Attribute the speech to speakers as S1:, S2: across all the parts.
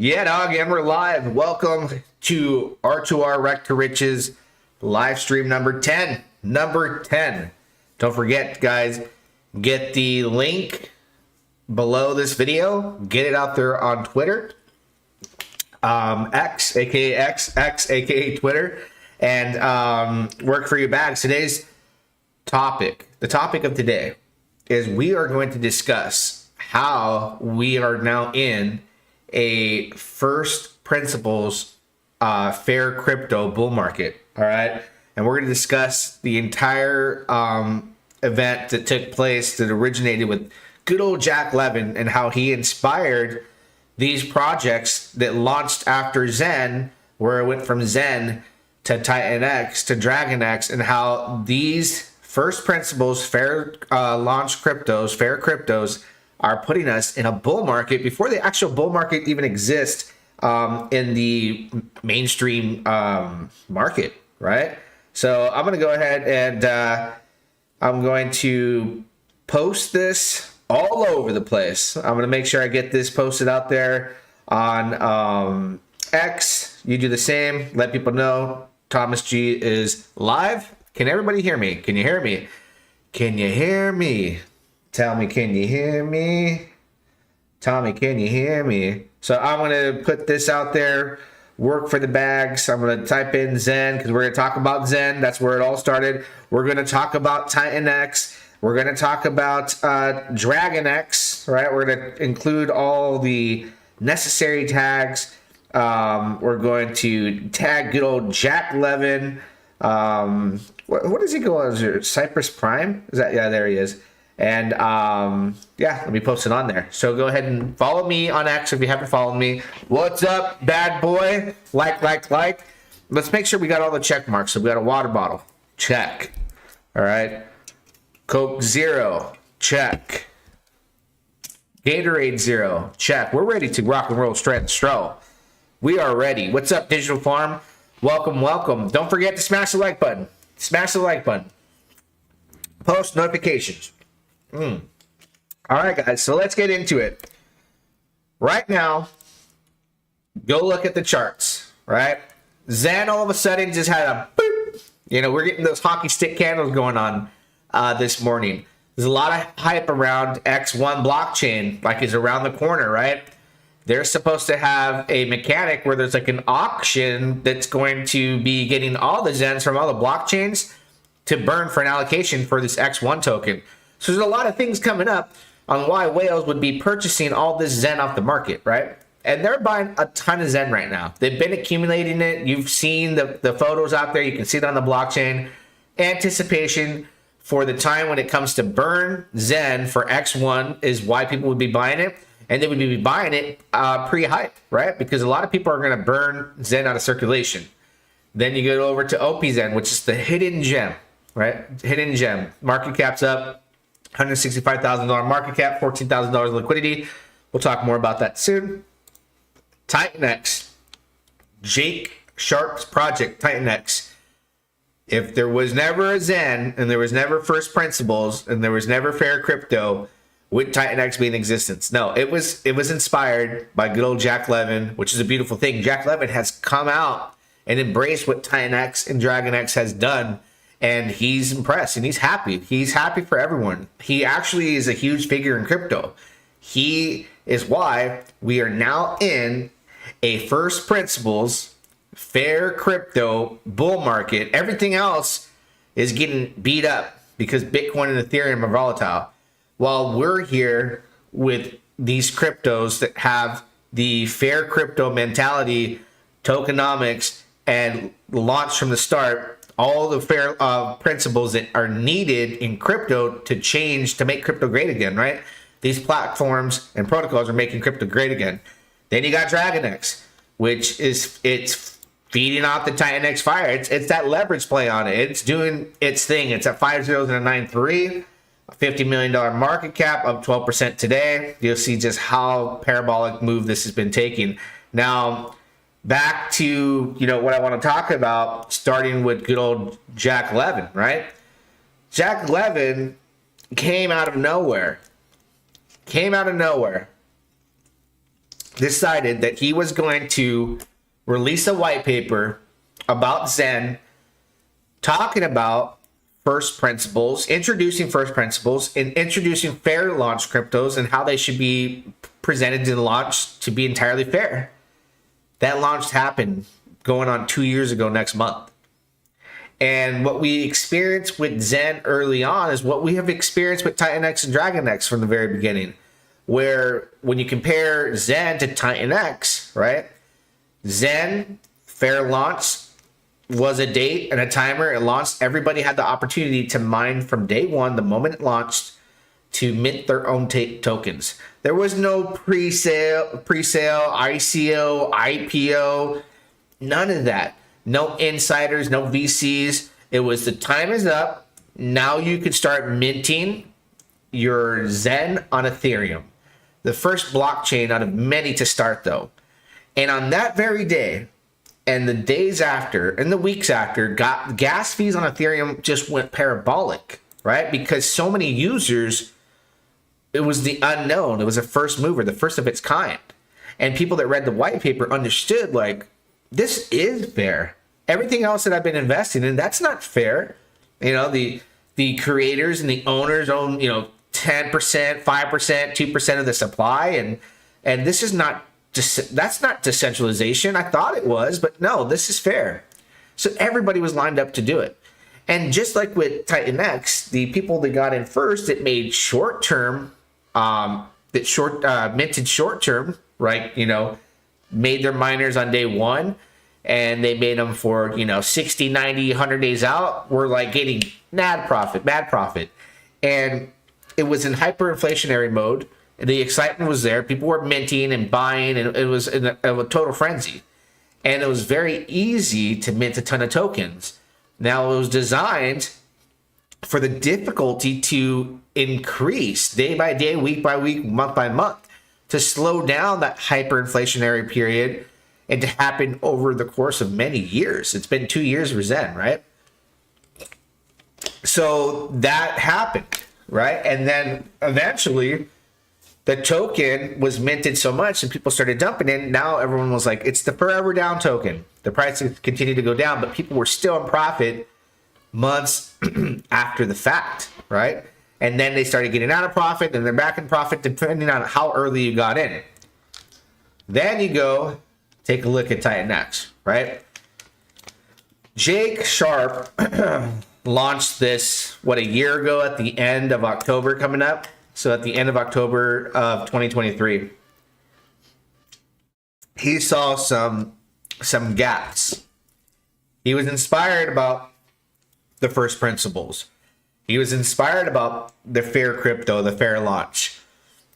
S1: Yeah, dog, and we're live. Welcome to R2R Wreck to Riches live stream number 10. Number 10. Don't forget, guys, get the link below this video. Get it out there on Twitter. X, aka X, aka Twitter. And work for your bags. Today's topic, the topic of today, is we are going to discuss how we are now in a first principles fair crypto bull market. All right, and we're going to discuss the entire event that took place that originated with good old Jack Levin and how he inspired these projects that launched after Zen, where it went from Zen to Titanx to DragonX, and how these first principles fair launch cryptos, fair cryptos, are putting us in a bull market before the actual bull market even exists in the mainstream market, right? So I'm going to go ahead and I'm going to post this all over the place. I'm going to make sure I get this posted out there on X. You do the same. Let people know Thomas G is live. Can everybody hear me? Can you hear me? Can you hear me? Tell me, can you hear me? Tommy, can you hear me? So I'm going to put this out there. Work for the bags. I'm going to type in Zen because we're going to talk about Zen. That's where it all started. We're going to talk about Titanx. We're going to talk about DragonX, right? We're going to include all the necessary tags. We're going to tag good old Jack Levin. What does he go as? Cypress Prime? Is that? Yeah, there he is. And yeah, let me post it on there. So go ahead and follow me on X if you haven't followed me. What's up, bad boy? Like. Let's make sure we got all the check marks. So we got a water bottle. Check. All right. Coke Zero. Check. Gatorade Zero. Check. We're ready to rock and roll, straight and stroll. We are ready. What's up, Digital Farm? Welcome, welcome. Don't forget to smash the like button. Smash the like button. Post notifications. All right, guys, so let's get into it. Right now, go look at the charts, right? Zen all of a sudden just had a boop. You know, we're getting those hockey stick candles going on this morning. There's a lot of hype around X1 blockchain, like is around the corner, right? They're supposed to have a mechanic where there's like an auction that's going to be getting all the Zens from all the blockchains to burn for an allocation for this X1 token. So there's a lot of things coming up on why whales would be purchasing all this Zen off the market, right? And they're buying a ton of Zen right now. They've been accumulating it. You've seen the photos out there. You can see it on the blockchain. Anticipation for the time when it comes to burn Zen for X1 is why people would be buying it. And they would be buying it pre-hype, right? Because a lot of people are going to burn Zen out of circulation. Then you go over to OpZen, which is the hidden gem, right? Hidden gem. Market cap's up. $165,000 market cap, $14,000 liquidity. We'll talk more about that soon. Titanx. Jake Sharp's project, Titanx. If there was never a Zen, and there was never first principles, and there was never fair crypto, would Titanx be in existence? No, it was inspired by good old Jack Levin, which is a beautiful thing. Jack Levin has come out and embraced what Titanx and DragonX has done. And he's impressed and he's happy. He's happy for everyone. He actually is a huge figure in crypto. He is why we are now in a first principles, fair crypto bull market. Everything else is getting beat up because Bitcoin and Ethereum are volatile. While we're here with these cryptos that have the fair crypto mentality, tokenomics, and launch from the start, all the fair principles that are needed in crypto to change, to make crypto great again, right? These platforms and protocols are making crypto great again. Then you got DragonX, which it's feeding off the Titanx fire. It's that leverage play on it. It's doing its thing. It's at 5 zeros and a 9.3, a $50 million market cap, up 12% today. You'll see just how parabolic move this has been taking. Now, back to, what I want to talk about, starting with good old Jack Levin, right? Jack Levin came out of nowhere. decided that he was going to release a white paper about Zen, talking about first principles, introducing first principles, and introducing fair launch cryptos and how they should be presented to the launch to be entirely fair. That launch happened going on 2 years ago next month. And what we experienced with Zen early on is what we have experienced with Titanx and DragonX from the very beginning, where when you compare Zen to Titanx, right? Zen, fair launch, was a date and a timer. It launched. Everybody had the opportunity to mine from day one, the moment it launched, to mint their own tokens. There was no pre-sale, ICO, IPO, none of that. No insiders, no VCs. It was the time is up. Now you can start minting your Zen on Ethereum. The first blockchain out of many to start, though. And on that very day, and the days after, and the weeks after, gas fees on Ethereum just went parabolic, right? Because so many users, it was the unknown. It was a first mover, the first of its kind. And people that read the white paper understood, like, this is fair. Everything else that I've been investing in, that's not fair. You know, the creators and the owners own, 10%, 5%, 2% of the supply. And this is not, that's not decentralization. I thought it was, but no, this is fair. So everybody was lined up to do it. And just like with Titanx, the people that got in first, it made short-term, minted short-term, right? Made their miners on day one, and they made them for, 60, 90, 100 days out. We're like getting mad profit. And it was in hyperinflationary mode. The excitement was there. People were minting and buying, and it was in a total frenzy. And it was very easy to mint a ton of tokens. Now, it was designed for the difficulty to increase day by day, week by week, month by month, to slow down that hyperinflationary period and to happen over the course of many years. It's been 2 years for Zen, right? So that happened, right? And then eventually the token was minted so much and people started dumping in. Now everyone was like, it's the forever down token. The price continued to go down, but people were still in profit months after the fact, right? And then they started getting out of profit, and they're back in profit depending on how early you got in. Then you go take a look at Titanx, right? Jake Sharp launched this, a year ago at the end of October coming up. So at the end of October of 2023, he saw some gaps. He was inspired about the first principles. He was inspired about the fair crypto, the fair launch.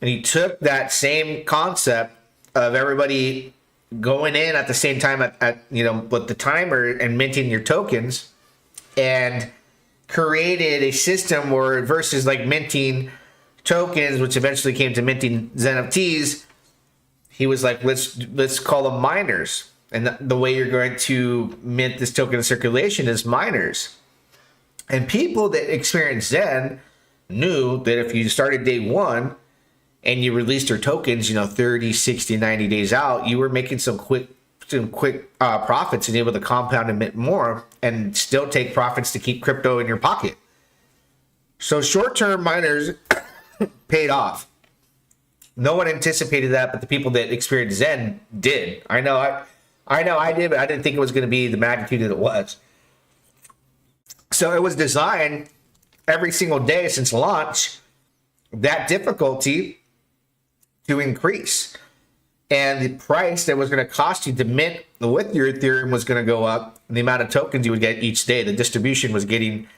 S1: And he took that same concept of everybody going in at the same time with the timer and minting your tokens, and created a system where versus like minting tokens, which eventually came to minting ZenFTs, he was like, let's call them miners. And the way you're going to mint this token in circulation is miners. And people that experienced Zen knew that if you started day one and you released your tokens, 30, 60, 90 days out, you were making some quick profits and able to compound and mint more and still take profits to keep crypto in your pocket. So short-term miners paid off. No one anticipated that, but the people that experienced Zen did. I know I did, but I didn't think it was going to be the magnitude that it was. So it was designed every single day since launch, that difficulty to increase. And the price that was going to cost you to mint with your Ethereum was going to go up. The amount of tokens you would get each day, the distribution was getting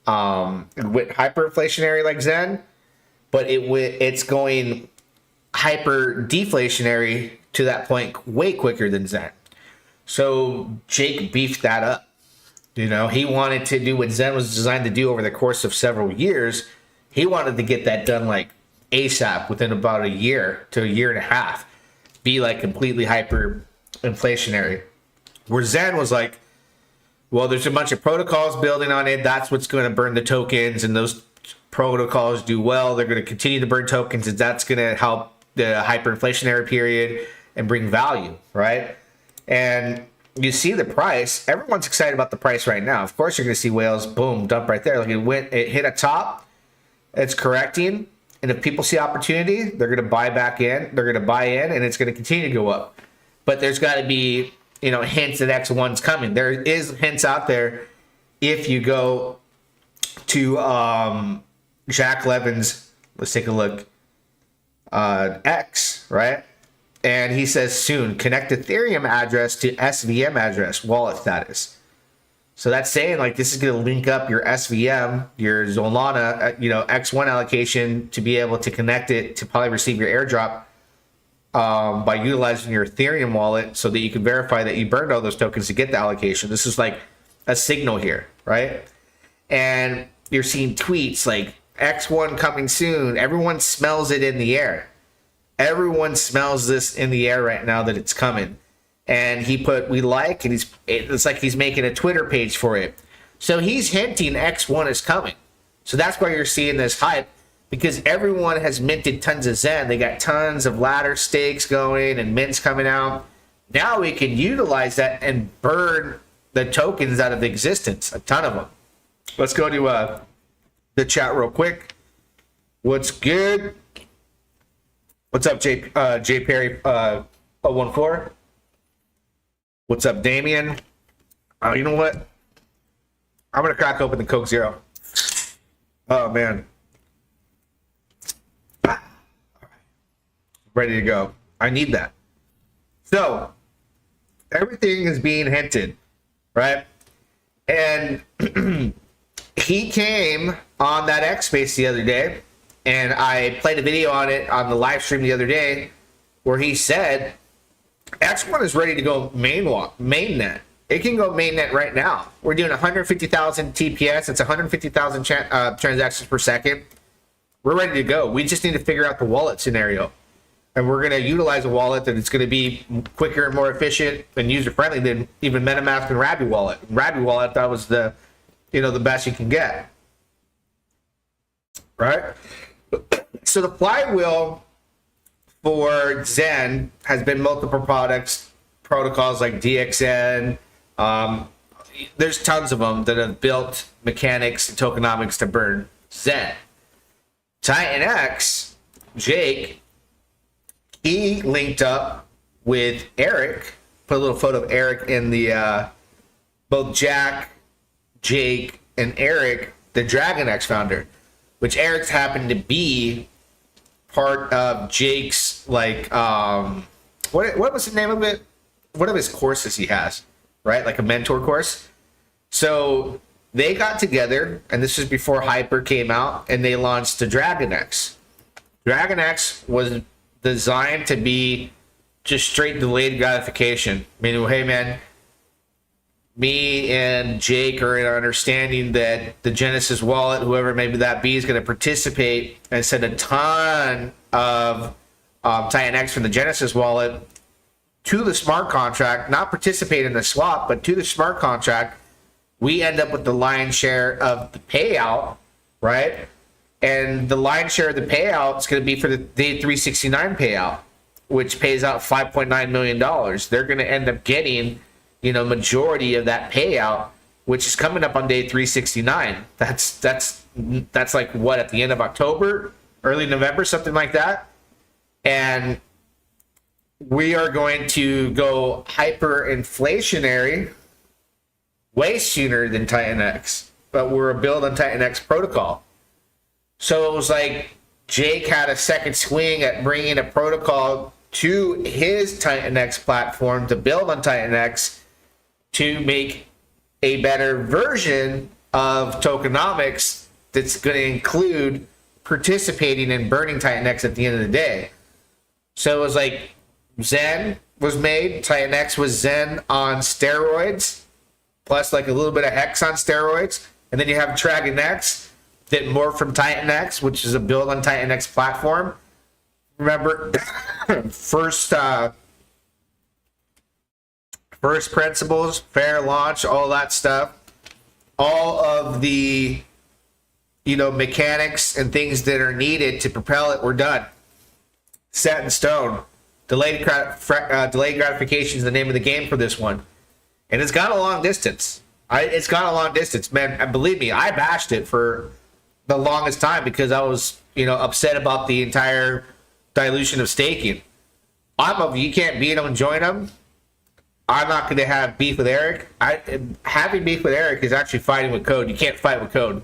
S1: with hyperinflationary like Zen, but it's going hyper deflationary to that point way quicker than Zen. So Jake beefed that up. He wanted to do what Zen was designed to do over the course of several years. He wanted to get that done like ASAP within about a year to a year and a half. Be like completely hyper inflationary. Where Zen was like, well, there's a bunch of protocols building on it. That's what's going to burn the tokens, and those protocols do well. They're going to continue to burn tokens, and that's going to help the hyperinflationary period. and bring value, right? And you see the price. Everyone's excited about the price right now. Of course, you're going to see whales, boom, dump right there. Like it hit a top. It's correcting. And if people see opportunity, they're going to buy back in. They're going to buy in, and it's going to continue to go up. But there's got to be, hints that X1's coming. There is hints out there. If you go to Jack Levin's, let's take a look, X, right? And he says soon, connect Ethereum address to SVM address, wallet status. So that's saying like this is going to link up your SVM, your Solana, X1 allocation to be able to connect it to probably receive your airdrop by utilizing your Ethereum wallet so that you can verify that you burned all those tokens to get the allocation. This is like a signal here, right? And you're seeing tweets like X1 coming soon. Everyone smells it in the air. Everyone smells this in the air right now that it's coming. And he put we like, and it's like he's making a Twitter page for it. So he's hinting X1 is coming. So that's why you're seeing this hype, because everyone has minted tons of Zen. They got tons of ladder stakes going and mints coming out. Now we can utilize that and burn the tokens out of existence, a ton of them. Let's go to the chat real quick. What's good? What's up, J Perry 014? What's up, Damien? You know what? I'm gonna crack open the Coke Zero. Oh man, ready to go. I need that. So everything is being hinted, right? And he came on that X Space the other day, and I played a video on it on the live stream the other day where he said X1 is ready to go mainnet. It can go mainnet right now. We're doing 150,000 TPS. It's 150,000 transactions per second. We're ready to go. We just need to figure out the wallet scenario. And we're going to utilize a wallet that it's going to be quicker and more efficient and user-friendly than even MetaMask and Rabby Wallet. Rabby Wallet, that was the best you can get. Right? So the flywheel for Zen has been multiple protocols like DXN. There's tons of them that have built mechanics and tokenomics to burn Zen. Titanx, Jake, he linked up with Erik. Put a little photo of Erik in the both Jack, Jake, and Erik, the Titanx founder, which Erik's happened to be part of Jake's what was the name of it? One of his courses he has, right? Like a mentor course. So they got together, and this was before Hyper came out, and they launched the Titanx. Titanx was designed to be just straight delayed gratification. Meaning, hey man, me and Jake are in understanding that the Genesis wallet, whoever maybe that be, is going to participate and send a ton of Titanx from the Genesis wallet to the smart contract, not participate in the swap, but to the smart contract. We end up with the lion's share of the payout, right? And the lion's share of the payout is going to be for the day 369 payout, which pays out $5.9 million. They're going to end up getting, majority of that payout, which is coming up on day 369. That's like what, at the end of October, early November, something like that. And we are going to go hyperinflationary way sooner than Titanx, but we're a build on Titanx protocol. So it was like Jake had a second swing at bringing a protocol to his Titanx platform to build on Titanx to make a better version of tokenomics that's going to include participating in burning Titanx at the end of the day. So it was like Zen was made, Titanx was Zen on steroids, plus like a little bit of Hex on steroids, and then you have Titanx that morphed from Titanx, which is a build on Titanx platform. Remember, first principles, fair launch, all that stuff, all of the mechanics and things that are needed to propel it were done, set in stone. Delayed gratification is the name of the game for this one, and it's got a long distance. It's got a long distance, man. And believe me, I bashed it for the longest time because I was, upset about the entire dilution of staking. You can't beat them and join them. I'm not going to have beef with Erik. Having beef with Erik is actually fighting with code. You can't fight with code.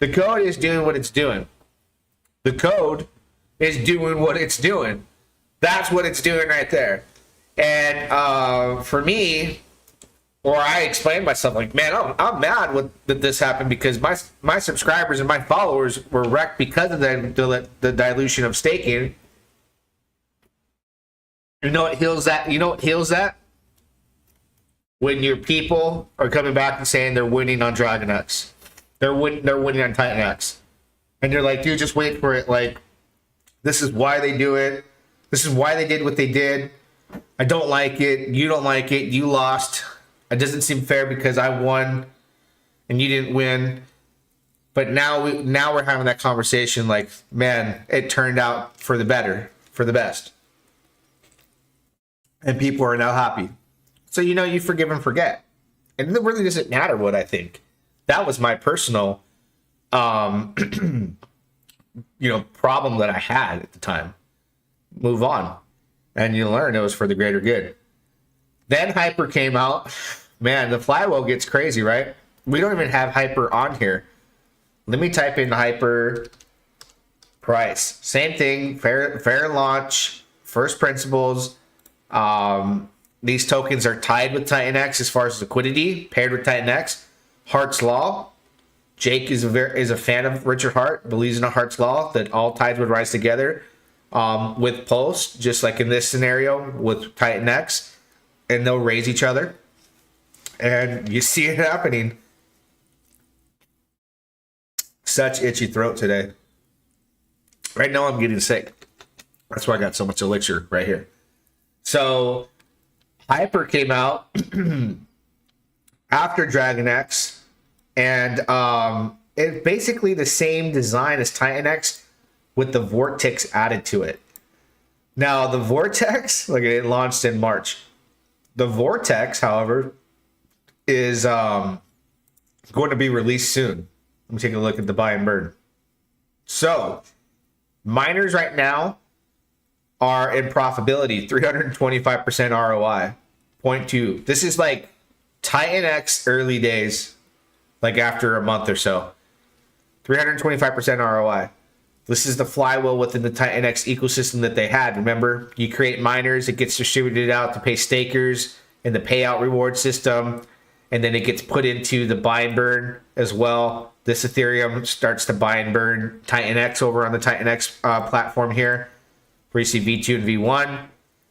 S1: The code is doing what it's doing. The code is doing what it's doing. That's what it's doing right there. And for me, or I explained myself like, man, I'm mad that this happened because my subscribers and my followers were wrecked because of the dilution of staking. You know what heals that? When your people are coming back and saying they're winning on Dragonex. They're winning on Titanx. And you're like, dude, just wait for it. Like, this is why they do it. This is why they did what they did. I don't like it. You don't like it. You lost. It doesn't seem fair because I won and you didn't win. But now we're having that conversation like, man, it turned out for the better, for the best. And people are now happy. So, you forgive and forget. And it really doesn't matter what I think. That was my personal, problem that I had at the time. Move on. And you learn it was for the greater good. Then Hyper came out. Man, the flywheel gets crazy, right? We don't even have Hyper on here. Let me type in Hyper price. Same thing, fair launch, first principles. These tokens are tied with Titanx as far as liquidity, paired with Titanx. Hart's Law. Jake is a fan of Richard Hart, believes in a Hart's Law that all tides would rise together. With Pulse, just like in this scenario with Titanx, and they'll raise each other. And you see it happening. Such itchy throat today. Right now I'm getting sick. That's why I got so much elixir right here. So Hyper came out after Dragonex, and it's basically the same design as Titanx with the Vortex added to it. Now the Vortex, it launched in March. The Vortex, however, is going to be released soon. Let me take a look at the buy and burn. So miners right now are in profitability, 325% ROI, 0.2. This is like Titanx early days, like after a month or so. 325% ROI. This is the flywheel within the Titanx ecosystem that they had. Remember, you create miners, it gets distributed out to pay stakers in the payout reward system, and then it gets put into the buy and burn as well. This Ethereum starts to buy and burn Titanx over on the Titanx platform here, where you see V2 and V1.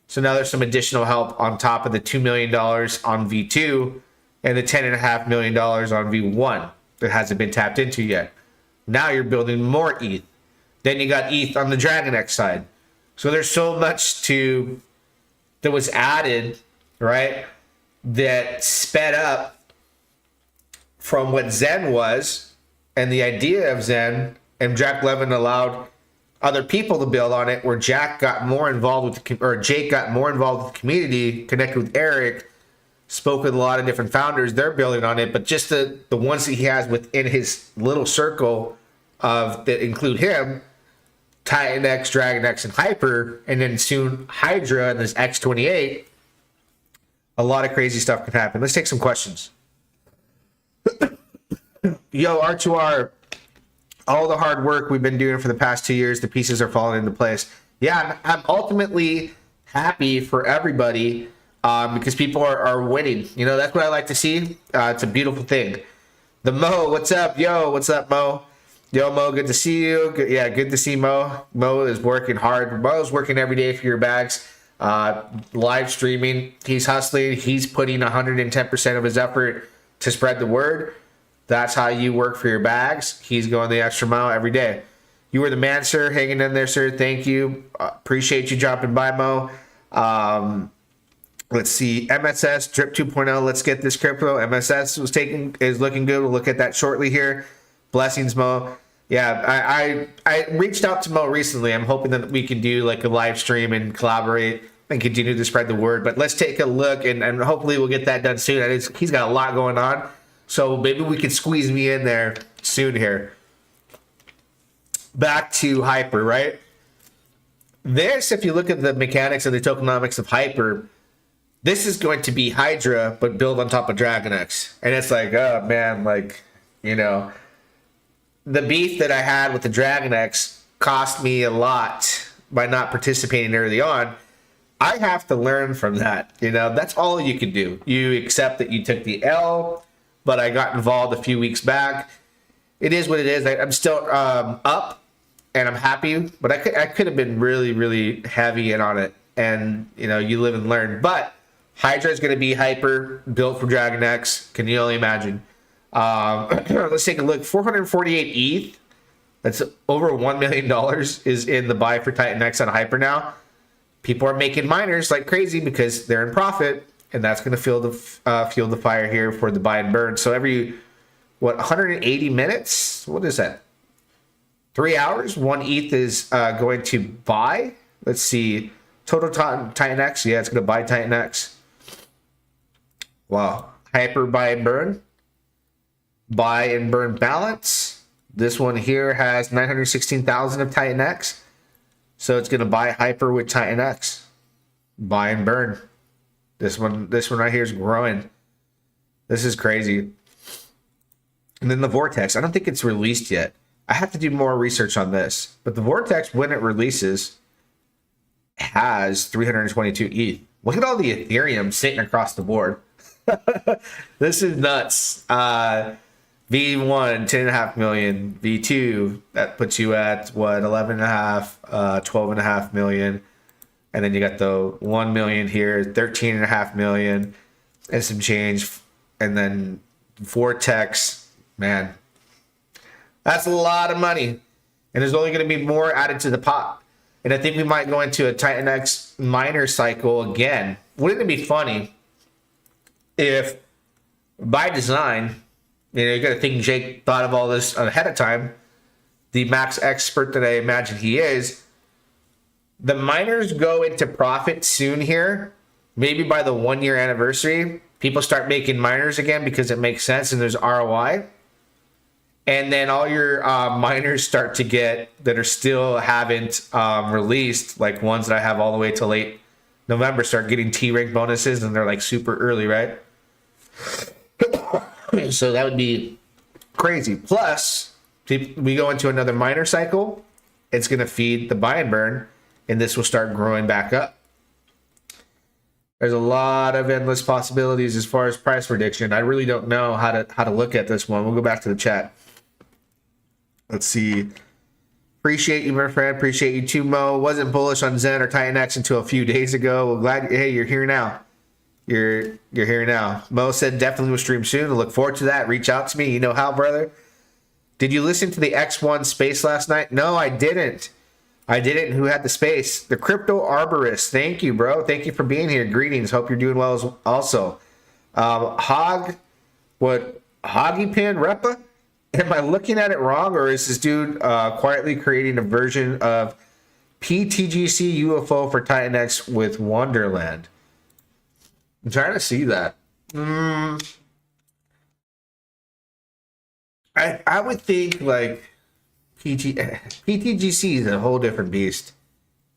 S1: So now there's some additional help on top of the $2 million on V2 and the $10.5 million on V1 that hasn't been tapped into yet. Now you're building more ETH. Then you got ETH on the Dragonex side. So there's so much that was added, right, that sped up from what Zen was and the idea of Zen, and Jack Levin allowed other people to build on it, where Jake got more involved with the community, connected with Erik, spoke with a lot of different founders. They're building on it, but just the ones that he has within his little circle that include him, Titanx, Dragonex, and Hyper, and then soon Hydra and this X28. A lot of crazy stuff can happen. Let's take some questions. Yo, R2R, all the hard work we've been doing for the past 2 years, the pieces are falling into place. Yeah, I'm ultimately happy for everybody because people are winning. That's what I like to see. It's a beautiful thing. The Mo, what's up? Yo, what's up, Mo? Yo, Mo, good to see you. Good to see Mo. Mo is working hard. Mo's working every day for your bags. Live streaming. He's hustling. He's putting 110% of his effort to spread the word. That's how you work for your bags. He's going the extra mile every day. You were the man, sir. Hanging in there, sir. Thank you. Appreciate you dropping by, Mo. Let's see. MSS Drip 2.0. Let's get this crypto. MSS is looking good. We'll look at that shortly here. Blessings, Mo. Yeah, I reached out to Mo recently. I'm hoping that we can do like a live stream and collaborate and continue to spread the word. But let's take a look, and hopefully we'll get that done soon. He's got a lot going on, so maybe we can squeeze me in there soon here. Back to Hyper, right? This, if you look at the mechanics and the tokenomics of Hyper, this is going to be Hydra, but built on top of Dragonex. And it's like, oh man, like, you know, the beef that I had with the Dragonex cost me a lot by not participating early on. I have to learn from that. You know, that's all you can do. You accept that you took the L, but I got involved a few weeks back. It is what it is. I'm still up, and I'm happy, but I could have been really, really heavy in on it. And, you know, you live and learn. But Hydra is going to be Hyper, built for Dragonex. Can you only imagine? Let's take a look. 448 ETH. That's over $1 million is in the buy for Titanx on Hyper now. People are making miners like crazy because they're in profit, and that's going to fuel the fire here for the buy and burn. So every, 180 minutes? What is that? 3 hours? 1 ETH is going to buy. Let's see. Total Titanx. Yeah, it's going to buy Titanx. Wow. Hyper buy and burn. Buy and burn balance. This one here has 916,000 of Titanx. So it's going to buy Hyper with Titanx. Buy and burn. This one right here is growing. This is crazy. And then the Vortex. I don't think it's released yet. I have to do more research on this. But the Vortex, when it releases, has 322 ETH. Look at all the Ethereum sitting across the board. This is nuts. V1, 10.5 million. V2, that puts you at what, 11.5, 12.5 million. And then you got the 1 million here, 13.5 million, and some change. And then Vortex, man, that's a lot of money. And there's only going to be more added to the pot. And I think we might go into a Titanx miner cycle again. Wouldn't it be funny if, by design, you know, you got to think Jake thought of all this ahead of time, the max expert that I imagine he is, the miners go into profit soon here, maybe by the 1 year anniversary. People start making miners again because it makes sense and there's ROI. And then all your miners start to get, that are still haven't released, like ones that I have all the way to late November, start getting T-rank bonuses, and they're like super early, right? So that would be crazy. Plus, we go into another miner cycle. It's going to feed the buy and burn, and this will start growing back up. There's a lot of endless possibilities as far as price prediction. I really don't know how to look at this one. We'll go back to the chat. Let's see. Appreciate you, my friend. Appreciate you too, Mo. Wasn't bullish on Zen or Titanx until a few days ago. Well, glad, hey, you're here now. You're here now. Mo said definitely will stream soon. I look forward to that. Reach out to me. You know how, brother. Did you listen to the X1 space last night? No, I didn't. Who had the space? The Crypto Arborist. Thank you, bro. Thank you for being here. Greetings. Hope you're doing well also. Hoggy Pin Repa? Am I looking at it wrong, or is this dude quietly creating a version of PTGC UFO for Titanx with Wonderland? I'm trying to see that. I would think like PTGC is a whole different beast.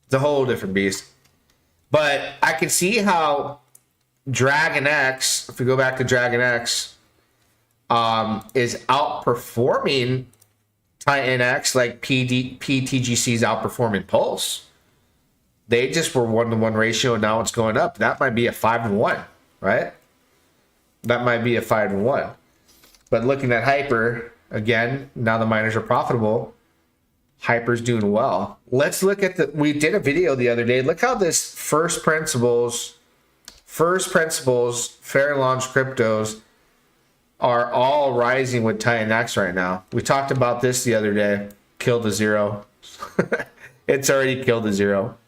S1: It's a whole different beast. But I can see how Dragonex, if we go back to Dragonex, is outperforming Titanx like PTGC is outperforming Pulse. They just were 1-to-1 ratio, and now it's going up. That might be a 5-to-1, right? That might be a 5-to-1. But looking at Hyper, again, now the miners are profitable. Hyper's doing well. Let's look at we did a video the other day. Look how this first principles, fair launch cryptos are all rising with Titanx right now. We talked about this the other day. Killed the zero. It's already killed the zero.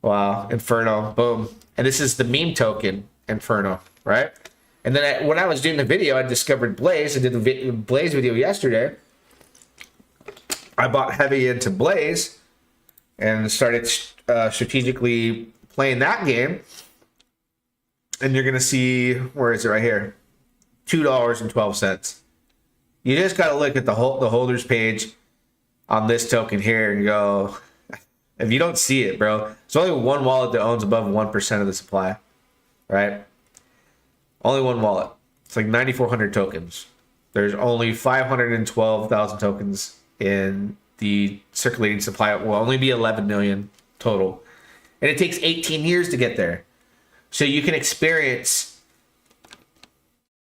S1: Wow. Inferno. Boom. And this is the meme token, Inferno, right? And then when I was doing the video, I discovered Blaze. I did the Blaze video yesterday. I bought heavy into Blaze and started strategically playing that game, and you're gonna see, where is it, right here, $2.12. You just gotta look at the holders page on this token here and go, if you don't see it, bro, there's only one wallet that owns above 1% of the supply, right? Only one wallet. It's like 9,400 tokens. There's only 512,000 tokens in the circulating supply. It will only be 11 million total. And it takes 18 years to get there. So you can experience,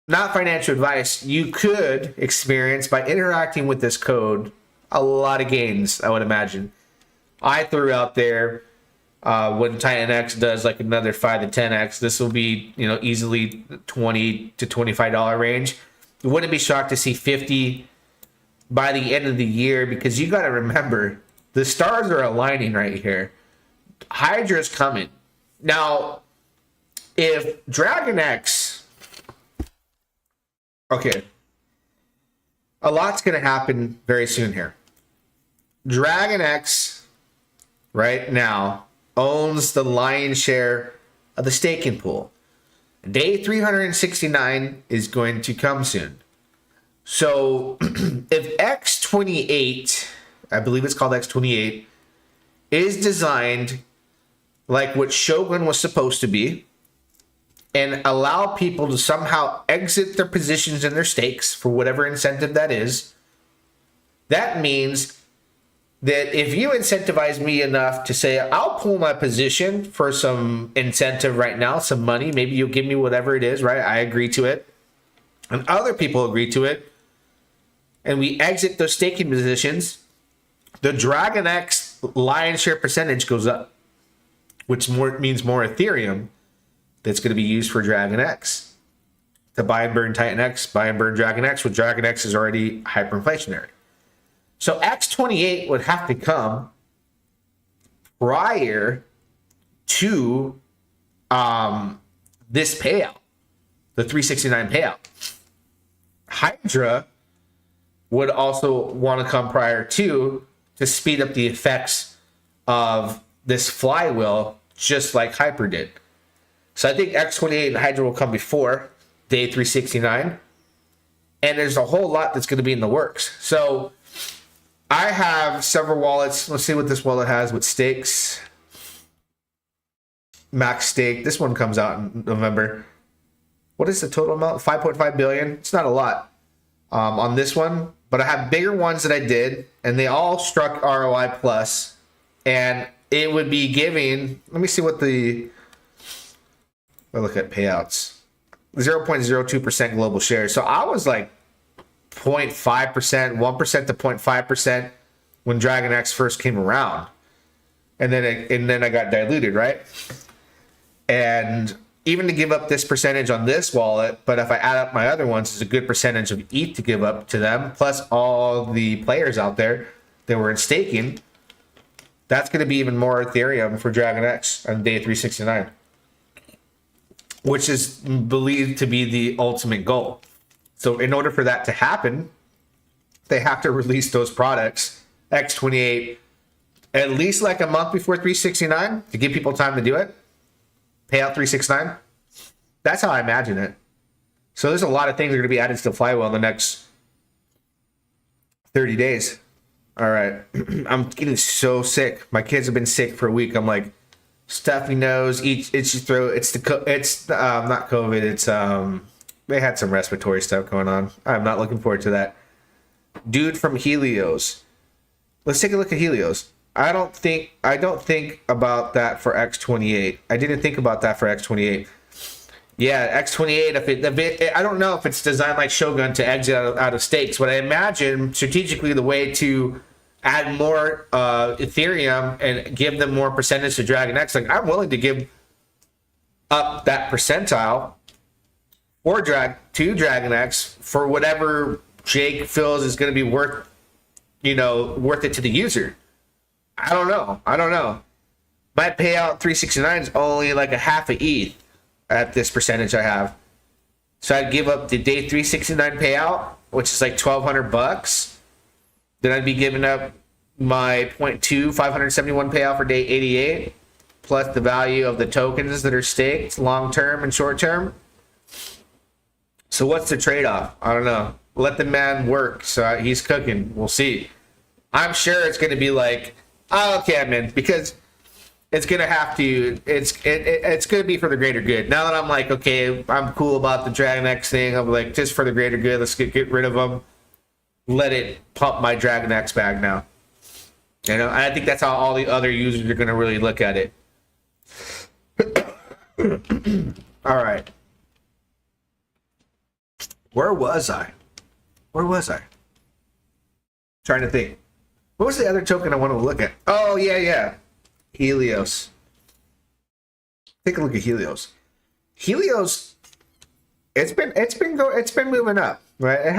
S1: not financial advice, you could experience, by interacting with this code, a lot of gains, I would imagine. I threw out there, when Titanx does like another 5 to 10x, this will be, easily $20 to $25 range. You wouldn't be shocked to see 50 by the end of the year, because you got to remember, the stars are aligning right here. Hydra is coming. Now, if Dragon X, okay, a lot's going to happen very soon here. Dragon X right now owns the lion's share of the staking pool. Day 369 is going to come soon. So if X28, I believe it's called X28, is designed like what Shogun was supposed to be, and allow people to somehow exit their positions in their stakes for whatever incentive that is, that means that if you incentivize me enough to say, I'll pull my position for some incentive right now, some money, maybe you'll give me whatever it is, right? I agree to it. And other people agree to it. And we exit those staking positions, the Dragon X lion's share percentage goes up, which means more Ethereum that's going to be used for Dragon X. To buy and burn Titanx, buy and burn Dragon X, with Dragon X is already hyperinflationary. So X28 would have to come prior to this payout, the 369 payout. Hydra would also want to come prior to speed up the effects of this flywheel, just like Hyper did. So I think X28 and Hydra will come before day 369. And there's a whole lot that's going to be in the works. So I have several wallets. Let's see what this wallet has with stakes. Max stake. This one comes out in November. What is the total amount? 5.5 billion. It's not a lot on this one, but I have bigger ones that I did, and they all struck ROI plus, and it would be giving, let me see what the, I'll look at payouts, 0.02% global shares. So I was like 0.5%, 1% to 0.5% when Dragon X first came around. And then I got diluted, right? And even to give up this percentage on this wallet, but if I add up my other ones, it's a good percentage of ETH to give up to them, plus all the players out there that were in staking. That's going to be even more Ethereum for Dragon X on day 369, which is believed to be the ultimate goal. So in order for that to happen, they have to release those products, X28, at least like a month before 369 to give people time to do it. Payout 369. That's how I imagine it. So there's a lot of things that are going to be added to the flywheel in the next 30 days. All right. I'm getting so sick. My kids have been sick for a week. I'm like, stuffy nose, itchy throat. It's not COVID. It's they had some respiratory stuff going on. I'm not looking forward to that. Dude from Helios. Let's take a look at Helios. I don't think about that for X28. I didn't think about that for X28. Yeah, X28, I don't know if it's designed like Shogun to exit out of stakes, but I imagine strategically the way to add more Ethereum and give them more percentage to Dragon X. Like, I'm willing to give up that percentile or to Dragon X for whatever Jake feels is going to be worth it to the user. I don't know. My payout 369 is only like a half a ETH at this percentage I have. So I'd give up the day 369 payout, which is like $1,200. Then I'd be giving up my 0.2 571 payout for day 88, plus the value of the tokens that are staked long term and short term. So what's the trade-off? I don't know. Let the man work. So he's cooking. We'll see. I'm sure it's going to be like, oh, okay, I'm in, because it's going to have to. It's going to be for the greater good. Now that I'm like, okay, I'm cool about the Dragon X thing. I'm like, just for the greater good. Let's get rid of them. Let it pump my Dragon X bag now. You know, I think that's how all the other users are going to really look at it. All right. Where was I? Trying to think. What was the other token I wanted to look at? Oh, yeah. Helios. Take a look at Helios. Helios, it's been moving up, right? It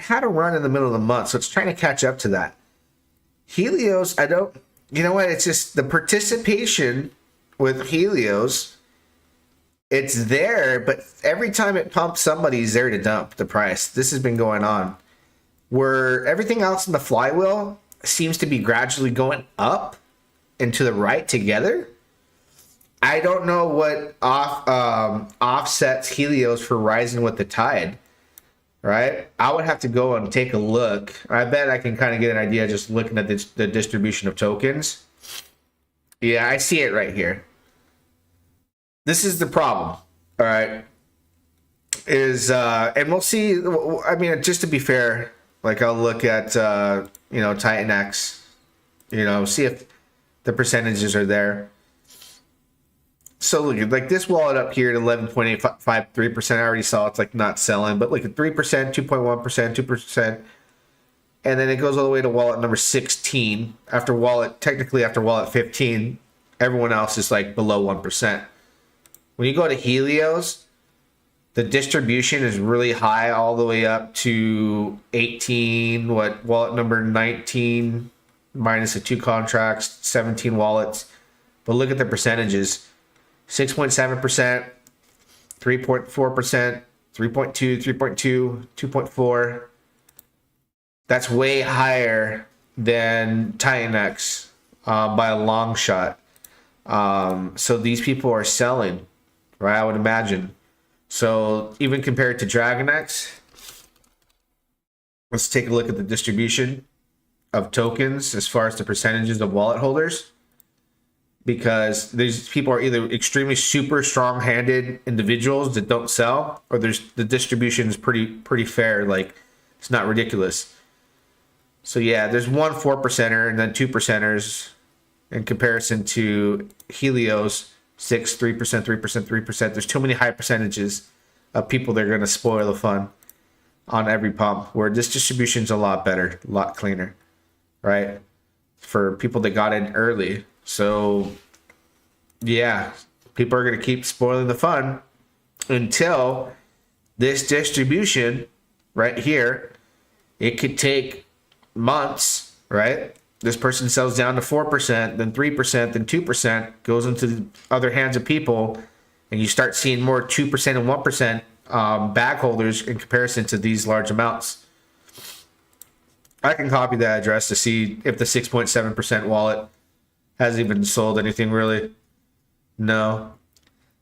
S1: had a run in the middle of the month, so it's trying to catch up to that. Helios, you know what? It's just the participation with Helios. It's there, but every time it pumps, somebody's there to dump the price. This has been going on. Where everything else in the flywheel seems to be gradually going up and to the right together. I don't know what offsets Helios for rising with the tide, right? I would have to go and take a look. I bet I can kind of get an idea just looking at the distribution of tokens. Yeah, I see it right here. This is the problem, all right? And we'll see. I mean, just to be fair, like I'll look at Titanx, see if the percentages are there. So look, like this wallet up here at 11.853%, I already saw it's like not selling, but like at 3%, 2.1%, 2%, and then it goes all the way to wallet number 16. After wallet 15, everyone else is like below 1%. When you go to Helios, the distribution is really high, all the way up to 18. Wallet number 19 minus the 2 contracts, 17 wallets. But look at the percentages: 6.7%, 3.4%, 3.2, 3.2, 2.4. That's way higher than Titanx by a long shot. So these people are selling, right? I would imagine. So even compared to Dragon X, let's take a look at the distribution of tokens as far as the percentages of wallet holders, because these people are either extremely super strong-handed individuals that don't sell, or the distribution is pretty fair. Like, it's not ridiculous. So yeah, there's 1 4%er and then 2%ers in comparison to Helios. 6, 3%, 3%, 3%. There's too many high percentages of people that are going to spoil the fun on every pump, where this distribution's a lot better, a lot cleaner, right? For people that got in early. So, yeah, people are going to keep spoiling the fun until this distribution right here, it could take months, right? This person sells down to 4%, then 3%, then 2%, goes into the other hands of people, and you start seeing more 2% and 1% bag holders in comparison to these large amounts. I can copy that address to see if the 6.7% wallet has even sold anything really. No.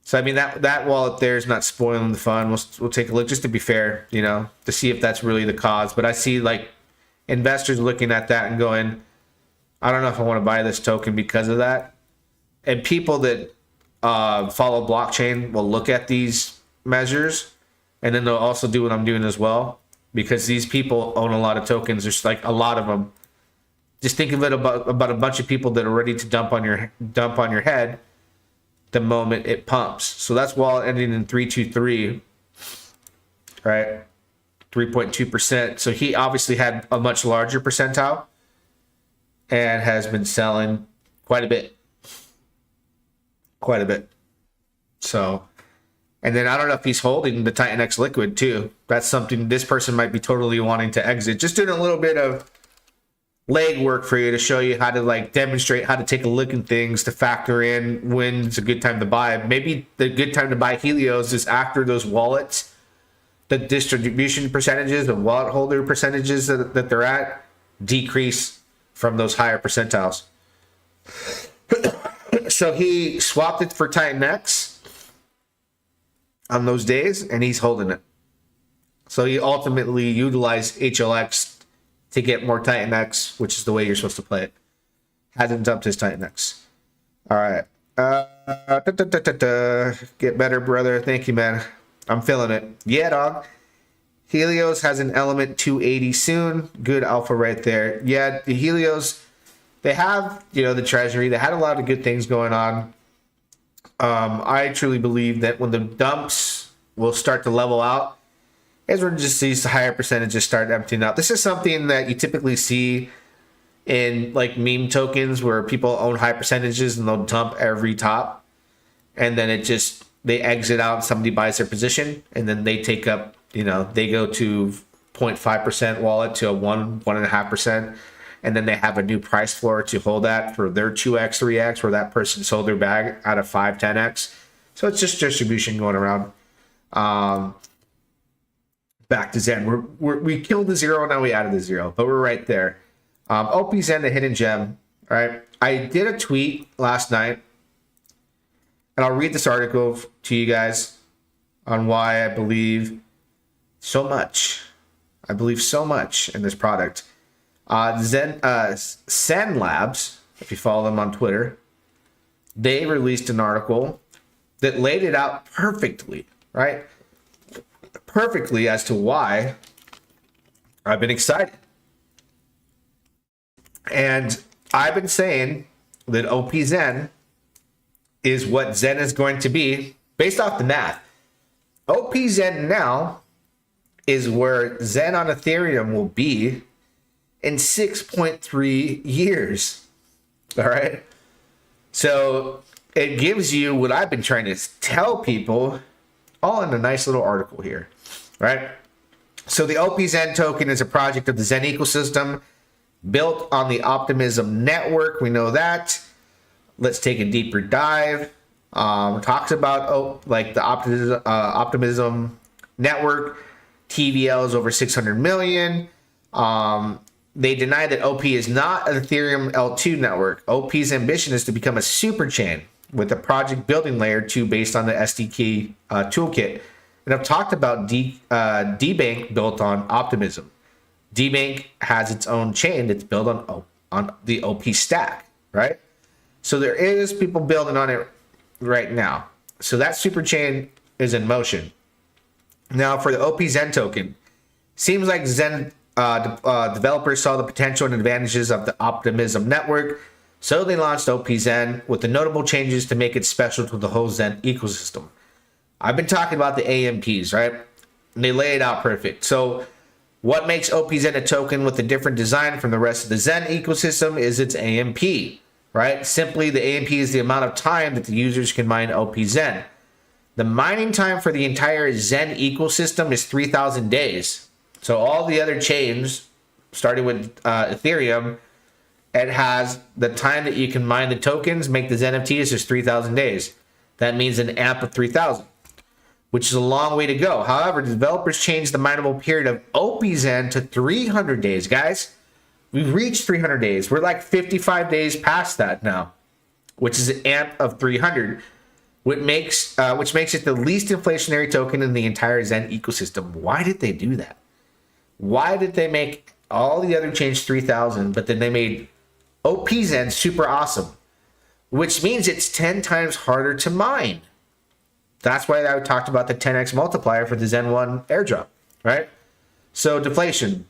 S1: So, I mean, that wallet there is not spoiling the fun. We'll take a look just to be fair, to see if that's really the cause. But I see, like, investors looking at that and going, I don't know if I want to buy this token because of that. And people that follow blockchain will look at these measures, and then they'll also do what I'm doing as well, because these people own a lot of tokens. There's like a lot of them. Just think of it about a bunch of people that are ready to dump on your head the moment it pumps. So that's wallet ending in 323, right? 3.2%. So he obviously had a much larger percentile and has been selling quite a bit. So, and then I don't know if he's holding the Titanx liquid too. That's something this person might be totally wanting to exit. Just doing a little bit of leg work for you to show you how to like demonstrate how to take a look at things, to factor in when it's a good time to buy. Maybe the good time to buy Helios is after those wallets, the distribution percentages, the wallet holder percentages that they're at decrease from those higher percentiles. So he swapped it for Titanx on those days, and he's holding it. So he ultimately utilized HLX to get more Titanx, which is the way you're supposed to play it. Hasn't dumped his Titanx. All right. Get better, brother. Thank you, man. I'm feeling it. Yeah, dog. Helios has an element 280 soon. Good alpha right there. Yeah, the Helios, they have, the treasury. They had a lot of good things going on. I truly believe that when the dumps will start to level out, everyone just sees the higher percentages start emptying out. This is something that you typically see in like meme tokens where people own high percentages and they'll dump every top, and then they exit out, somebody buys their position, and then they take up, they go to 0.5% wallet to a 1.5%, and then they have a new price floor to hold that for their 2x, 3x, where that person sold their bag out of 5, 10x. So it's just distribution going around. Back to Zen. We killed the zero, now we added the zero, but we're right there. OpZen, the hidden gem. All right. I did a tweet last night, and I'll read this article to you guys on why I believe so much. I believe so much in this product. Sen Labs, if you follow them on Twitter, they released an article that laid it out perfectly, right? Perfectly as to why I've been excited. And I've been saying that OpZen is what Zen is going to be based off the math. OpZen now is where Zen on Ethereum will be in 6.3 years. All right. So it gives you what I've been trying to tell people, all in a nice little article here, right? So the OpZen token is a project of the Zen ecosystem built on the Optimism network. We know that. Let's take a deeper dive. Talks about the Optimism network. TVL is over 600 million. They deny that OP is not an Ethereum L2 network. OP's ambition is to become a super chain with a project building layer 2 based on the SDK toolkit. And I've talked about DBank built on Optimism. DBank has its own chain that's built on the OP stack, right? So there is people building on it right now. So that super chain is in motion. Now for the OpZen token, seems like Zen developers saw the potential and advantages of the Optimism network, so they launched OpZen with the notable changes to make it special to the whole Zen ecosystem. I've been talking about the AMPs, right? And they lay it out perfect. So what makes OpZen a token with a different design from the rest of the Zen ecosystem is its AMP, right? Simply, the AMP is the amount of time that the users can mine OpZen. The mining time for the entire Zen ecosystem is 3,000 days. So all the other chains, starting with Ethereum, it has the time that you can mine the tokens, make the Zen NFTs is 3,000 days. That means an AMP of 3,000, which is a long way to go. However, the developers changed the mineable period of OpZen to 300 days, guys. We've reached 300 days. We're like 55 days past that now, which is an AMP of 300, which makes it the least inflationary token in the entire Zen ecosystem. Why did they do that? Why did they make all the other chains 3,000, but then they made OpZen super awesome, which means it's 10 times harder to mine? That's why I talked about the 10x multiplier for the Zen 1 airdrop, right? So deflation.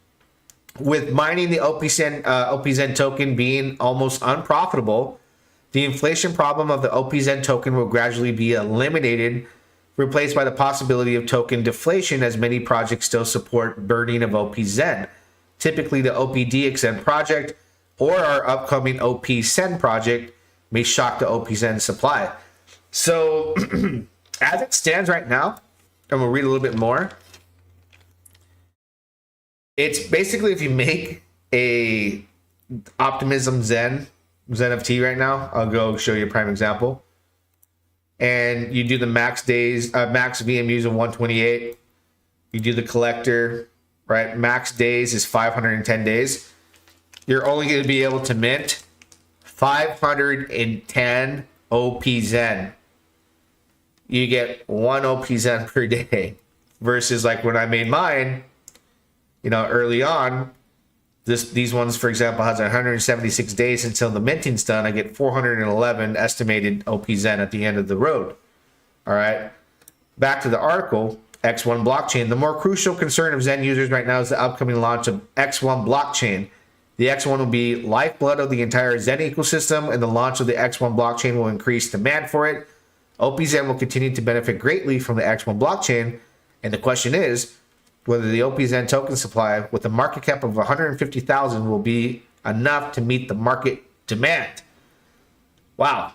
S1: With mining the OpZen token being almost unprofitable, the inflation problem of the OpZen token will gradually be eliminated, replaced by the possibility of token deflation, as many projects still support burning of OpZen. Typically, the OpDXN project or our upcoming OpZen project may shock the OpZen supply. So, as it stands right now, and we'll read a little bit more, it's basically if you make a Optimism Zen NFT right now, I'll go show you a prime example, and you do the max days, max VMUs of 128, you do the collector, right? Max days is 510 days. You're only going to be able to mint 510 OpZen. You get 1 OpZen per day versus like when I made mine, early on, these ones, for example, has 176 days until the minting's done. I get 411 estimated OpZen at the end of the road. All right. Back to the article, X1 blockchain. The more crucial concern of Zen users right now is the upcoming launch of X1 blockchain. The X1 will be lifeblood of the entire Zen ecosystem, and the launch of the X1 blockchain will increase demand for it. OpZen will continue to benefit greatly from the X1 blockchain, and the question is whether the OpZen token supply with a market cap of 150,000 will be enough to meet the market demand. Wow.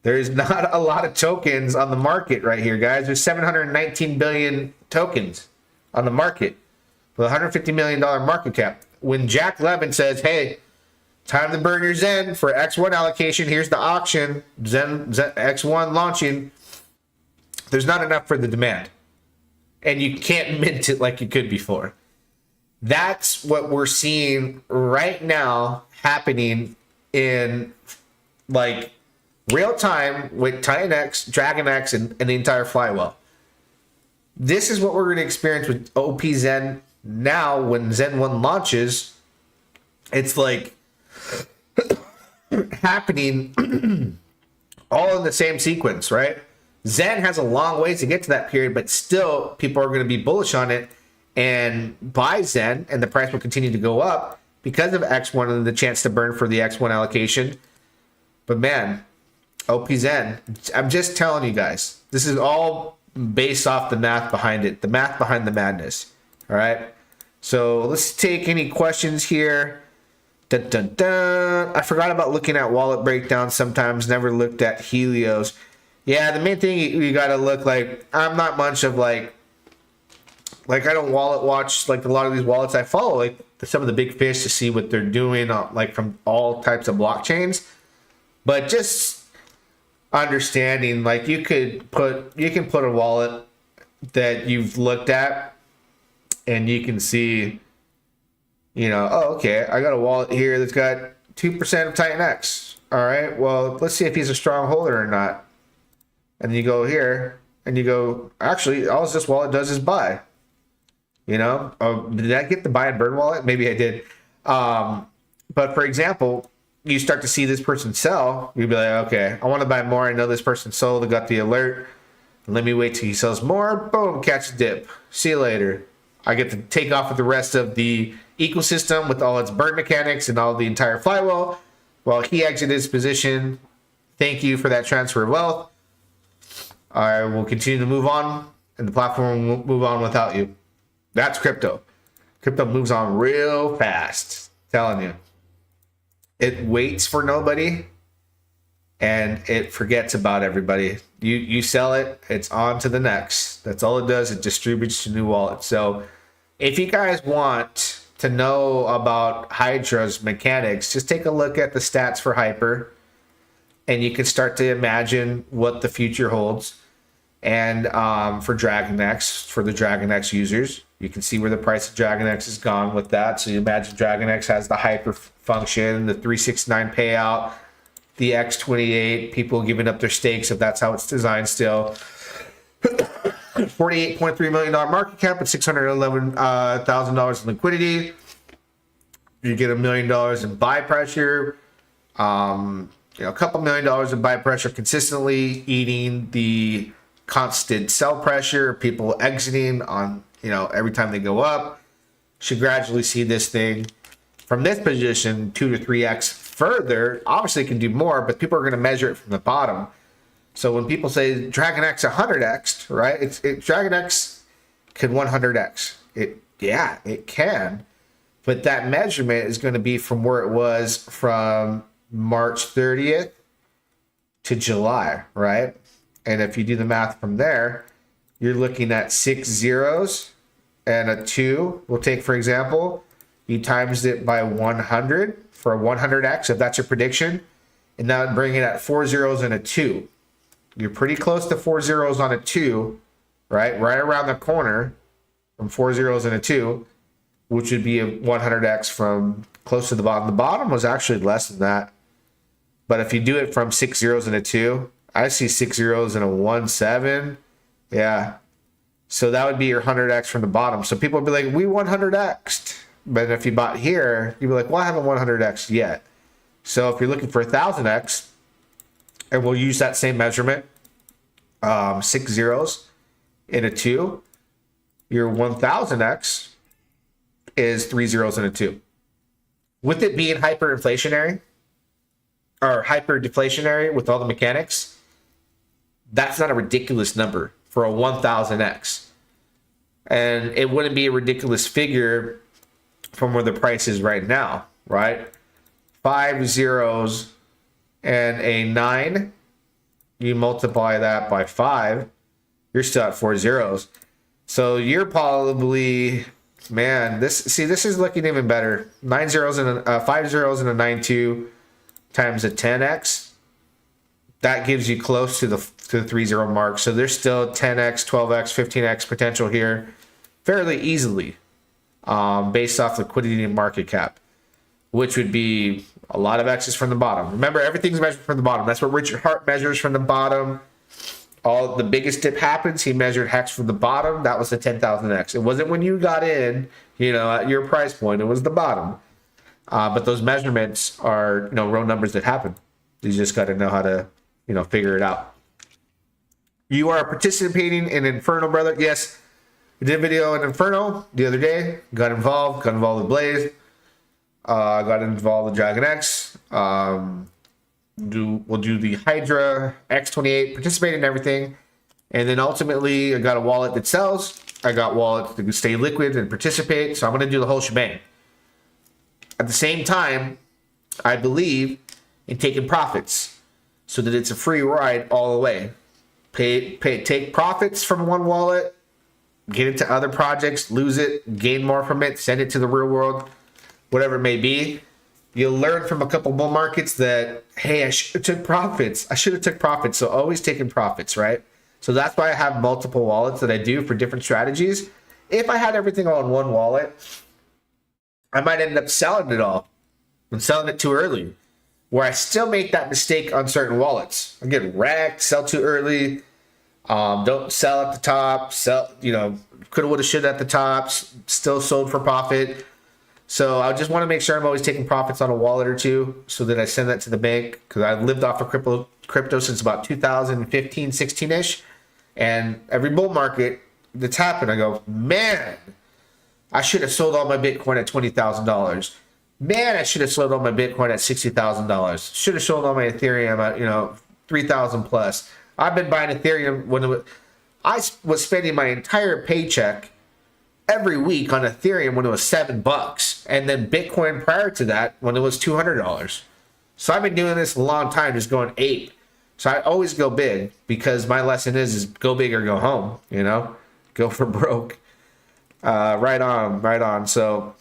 S1: There's not a lot of tokens on the market right here, guys. There's 719 billion tokens on the market with $150 million market cap. When Jack Levin says, hey, time to burn your Zen for X1 allocation, here's the auction, Zen X1 launching, there's not enough for the demand. And you can't mint it like you could before. That's what we're seeing right now happening in like real time with Titanx, DragonX, and the entire flywheel. This is what we're going to experience with OpZen now when Zen 1 launches. It's like happening all in the same sequence, right? Zen has a long ways to get to that period, but still people are going to be bullish on it and buy Zen, and the price will continue to go up because of X1 and the chance to burn for the X1 allocation. But man, OpZen, I'm just telling you guys, this is all based off the math behind it, the math behind the madness. All right. So let's take any questions here. Dun, dun, dun. I forgot about looking at wallet breakdowns sometimes, never looked at Helios. Yeah, the main thing you got to look like, I'm not much of like I don't wallet watch like a lot of these wallets. I follow like some of the big fish to see what they're doing like from all types of blockchains. But just understanding like you can put a wallet that you've looked at and you can see, oh, okay, I got a wallet here that's got 2% of Titanx. All right, well, let's see if he's a strong holder or not. And you go here and you go, actually, all this wallet does is buy. Did I get the buy and burn wallet? Maybe I did. But for example, you start to see this person sell. You'd be like, okay, I want to buy more. I know this person sold. I got the alert. Let me wait till he sells more. Boom, catch a dip. See you later. I get to take off with the rest of the ecosystem with all its burn mechanics and all the entire flywheel while he exited his position. Thank you for that transfer of wealth. I will continue to move on, and the platform will move on without you. That's crypto. Crypto moves on real fast. Telling you. It waits for nobody, and it forgets about everybody. You sell it, it's on to the next. That's all it does. It distributes to new wallets. So if you guys want to know about Hydra's mechanics, just take a look at the stats for Hyper, and you can start to imagine what the future holds. And for DragonX, for the DragonX users, you can see where the price of DragonX has gone with that. So you imagine DragonX has the Hyper function, the 369 payout, the X28, people giving up their stakes if that's how it's designed still. $48.3 million market cap and $611,000 in liquidity. You get $1 million in buy pressure. A couple $1 million in buy pressure consistently, eating the constant sell pressure, people exiting on, every time they go up. Should gradually see this thing from this position 2 to 3x further. Obviously it can do more, but people are going to measure it from the bottom. So when people say DragonX 100x, right? DragonX can 100x. It can. But that measurement is going to be from where it was from March 30th to July, right? And if you do the math from there, you're looking at 6 zeros and a 2. We'll take, for example, you times it by 100 for a 100x, if that's your prediction, and that would bring it at 4 zeros and a 2. You're pretty close to 4 zeros on a 2, right? Right around the corner from 4 zeros and a 2, which would be a 100x from close to the bottom. The bottom was actually less than that. But if you do it from 6 zeros and a 2, I see 6 zeros and a 1, 7. Yeah. So that would be your 100x from the bottom. So people would be like, we 100x'd. But if you bought here, you'd be like, well, I haven't 100x yet. So if you're looking for 1000x, and we'll use that same measurement, 6 zeros and a 2, your 1000x is 3 zeros and a 2. With it being hyperinflationary or hyper deflationary with all the mechanics, that's not a ridiculous number for a 1000x. And it wouldn't be a ridiculous figure from where the price is right now, right? 5 zeros and a 9, you multiply that by 5, you're still at 4 zeros. So you're probably, man, this is looking even better. 9 zeros and 5 zeros and a 9-2 times a 10x. That gives you close to the 3 zero mark. So there's still 10x, 12x, 15x potential here fairly easily, based off liquidity and market cap, which would be a lot of X's from the bottom. Remember, everything's measured from the bottom. That's what Richard Hart measures from the bottom. All the biggest dip happens, he measured hex from the bottom. That was the 10,000x. It wasn't when you got in, at your price point. It was the bottom. But those measurements are, real numbers that happen. You just got to know how to, figure it out. You are participating in Inferno, brother. Yes, we did a video in Inferno the other day. Got involved with Blaze. Got involved with Dragon X. We'll do the Hydra X28, participate in everything. And then ultimately, I got a wallet that sells. I got wallets to stay liquid and participate. So I'm going to do the whole shebang. At the same time, I believe in taking profits so that it's a free ride all the way. Take profits from one wallet, get it to other projects, lose it, gain more from it, send it to the real world, whatever it may be. You'll learn from a couple bull markets that, hey, I should have took profits. So always taking profits, right? So that's why I have multiple wallets that I do for different strategies. If I had everything all in one wallet, I might end up selling it all and selling it too early, where I still make that mistake on certain wallets. I get wrecked, sell too early, don't sell at the top, coulda, woulda, shoulda at the top, still sold for profit. So I just want to make sure I'm always taking profits on a wallet or two so that I send that to the bank, because I've lived off of crypto since about 2015, 16-ish. And every bull market that's happened, I go, man, I should have sold all my Bitcoin at $20,000. Man, I should have sold all my Bitcoin at $60,000. Should have sold all my Ethereum at, 3,000 plus. I've been buying Ethereum I was spending my entire paycheck every week on Ethereum when it was $7, and then Bitcoin prior to that when it was $200. So I've been doing this a long time, just going ape. So I always go big, because my lesson is go big or go home. Go for broke. Right on. So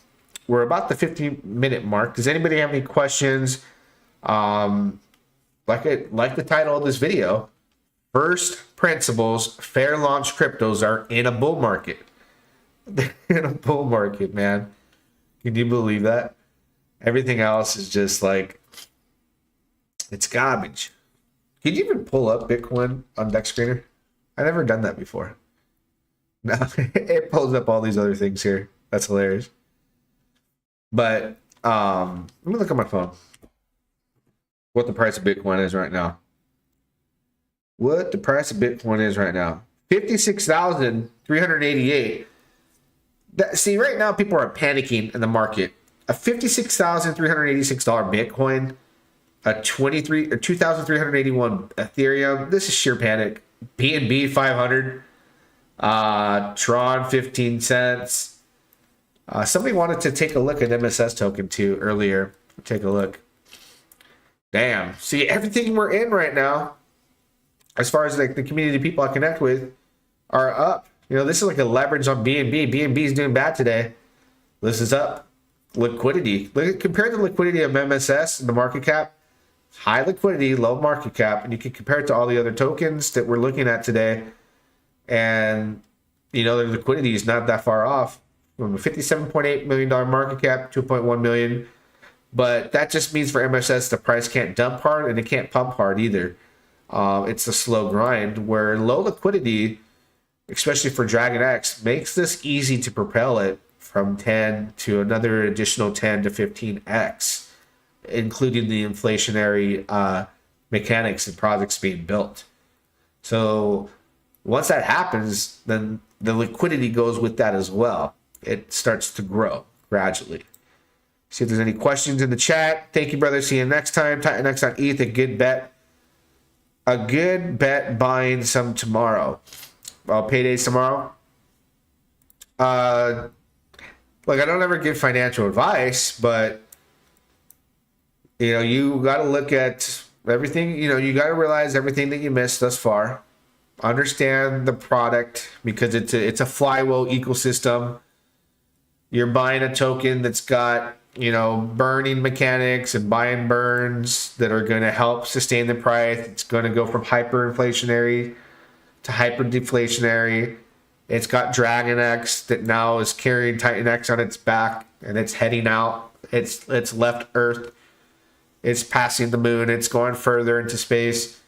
S1: we're about the 15-minute mark. Does anybody have any questions? Like the title of this video, first principles, fair launch cryptos are in a bull market. They're in a bull market, man. Can you believe that? Everything else is just like, it's garbage. Can you even pull up Bitcoin on Deck Screener? I've never done that before. No, it pulls up all these other things here. That's hilarious. But let me look at my phone. What the price of Bitcoin is right now. What the price of Bitcoin is right now. 56,388. See, right now people are panicking in the market. A $56,386 Bitcoin, a 2,381 Ethereum. This is sheer panic. BNB 500, Tron 15 cents. Somebody wanted to take a look at MSS token too earlier. Take a look. Damn. See, everything we're in right now, as far as like the community of people I connect with, are up. This is like a leverage on BNB. BNB is doing bad today. This is up. Liquidity. Compare the liquidity of MSS and the market cap. High liquidity, low market cap. And you can compare it to all the other tokens that we're looking at today. And, their liquidity is not that far off. From a $57.8 million market cap, 2.1 million. But that just means for MSS, the price can't dump hard and it can't pump hard either. It's a slow grind where low liquidity, especially for Dragon X, makes this easy to propel it from 10 to another additional 10 to 15x, including the inflationary mechanics and projects being built. So once that happens, then the liquidity goes with that as well. It starts to grow gradually. See if there's any questions in the chat. Thank you, brother. See you next time. Titanx on ETH, a good bet. A good bet buying some tomorrow. Well, payday's tomorrow. Look, I don't ever give financial advice, but you got to look at everything. You got to realize everything that you missed thus far. Understand the product because it's a flywheel ecosystem. You're buying a token that's got burning mechanics and buy and burns that are going to help sustain the price. It's going to go from hyperinflationary to hyperdeflationary. It's got Dragon X that now is carrying Titanx on its back and it's heading out. It's left Earth. It's passing the moon. It's going further into space.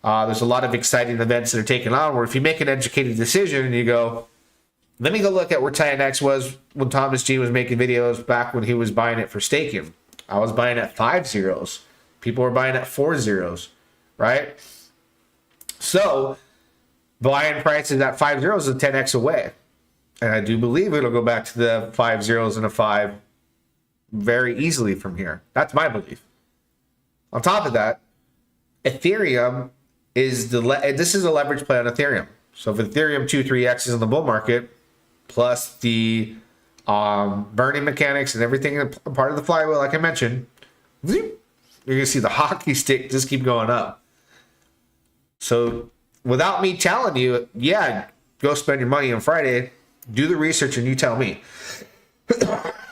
S1: There's a lot of exciting events that are taking on where if you make an educated decision and you go, let me go look at where Titanx was when Thomas G was making videos back when he was buying it for staking. I was buying at 5 zeros. People were buying at 4 zeros, right? So buying prices at 5 zeros is 10x away. And I do believe it'll go back to the 5 zeros and a 5 very easily from here. That's my belief. On top of that, Ethereum is this is a leverage play on Ethereum. So if Ethereum 2-3x is in the bull market, plus the burning mechanics and everything part of the flywheel, like I mentioned, you're going to see the hockey stick just keep going up. So without me telling you, yeah, go spend your money on Friday, do the research and you tell me.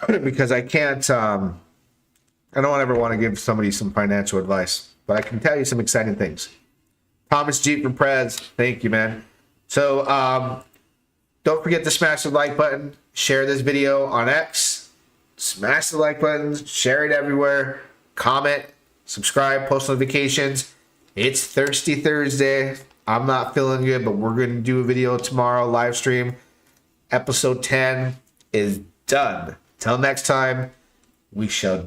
S1: Because I can't, I don't ever want to give somebody some financial advice, but I can tell you some exciting things. Thomas Jeep from Prez, thank you, man. So, don't forget to smash the like button, share this video on X, smash the like button, share it everywhere, comment, subscribe, post notifications. It's Thirsty Thursday. I'm not feeling good, but we're going to do a video tomorrow, live stream. Episode 10 is done. Till next time, we shall do.